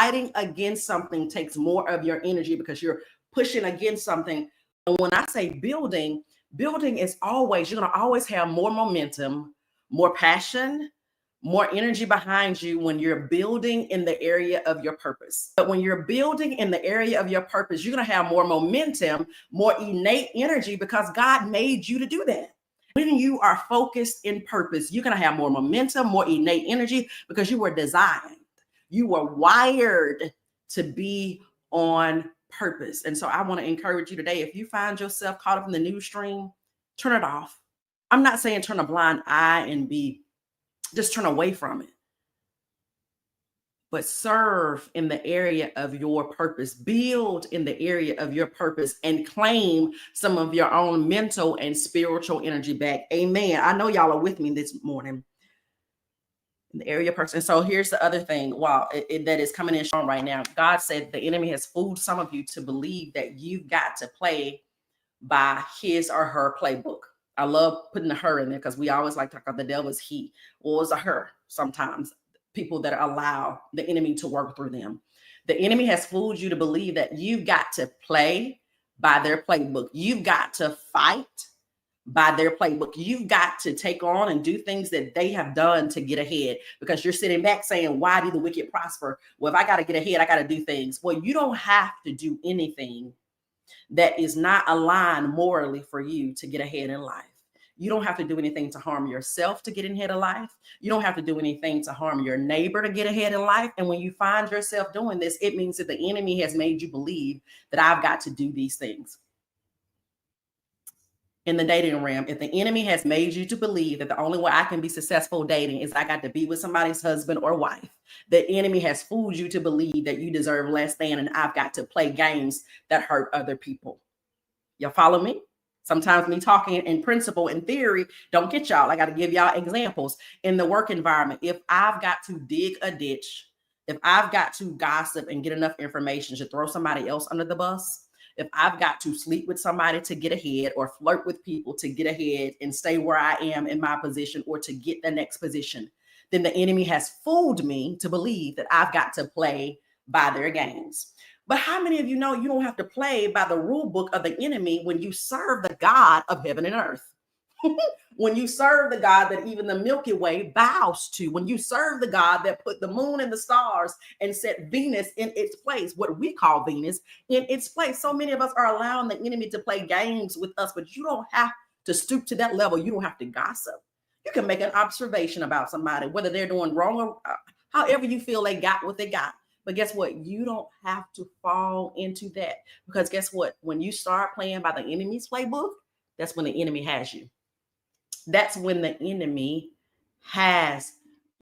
fighting against something takes more of your energy because you're pushing against something. And when I say building, building is always, you're going to always have more momentum, more passion, more energy behind you when you're building in the area of your purpose. But when you're building in the area of your purpose, you're going to have more momentum, more innate energy because God made you to do that. When you are focused in purpose, you're going to have more momentum, more innate energy because you were designed. You were wired to be on purpose. And so I want to encourage you today, if you find yourself caught up in the news stream, turn it off. I'm not saying turn a blind eye and just turn away from it, but serve in the area of your purpose, build in the area of your purpose, and claim some of your own mental and spiritual energy back. Amen. I know y'all are with me this morning in the area of purpose. And so here's the other thing, that is coming in strong right now. God said the enemy has fooled some of you to believe that you've got to play by his or her playbook. I love putting the her in there because we always like to talk about the devil is he, or is a her sometimes. People that allow the enemy to work through them. The enemy has fooled you to believe that you've got to play by their playbook. You've got to fight by their playbook. You've got to take on and do things that they have done to get ahead because you're sitting back saying, why do the wicked prosper? Well, if I got to get ahead, I got to do things. Well, you don't have to do anything that is not aligned morally for you to get ahead in life. You don't have to do anything to harm yourself to get ahead of life. You don't have to do anything to harm your neighbor to get ahead in life. And when you find yourself doing this, it means that the enemy has made you believe that I've got to do these things. In the dating realm, if the enemy has made you to believe that the only way I can be successful dating is I got to be with somebody's husband or wife, the enemy has fooled you to believe that you deserve less than, and I've got to play games that hurt other people. Y'all follow me? Sometimes me talking in principle and theory don't get y'all. I got to give y'all examples in the work environment. If I've got to dig a ditch, if I've got to gossip and get enough information to throw somebody else under the bus, if I've got to sleep with somebody to get ahead or flirt with people to get ahead and stay where I am in my position or to get the next position, then the enemy has fooled me to believe that I've got to play by their games. But how many of you know you don't have to play by the rule book of the enemy when you serve the God of heaven and earth? When you serve the God that even the Milky Way bows to, when you serve the God that put the moon and the stars and set Venus in its place, what we call Venus in its place. So many of us are allowing the enemy to play games with us, but you don't have to stoop to that level. You don't have to gossip. You can make an observation about somebody, whether they're doing wrong or however you feel they got what they got. But guess what? You don't have to fall into that, because guess what? When you start playing by the enemy's playbook, that's when the enemy has you. That's when the enemy has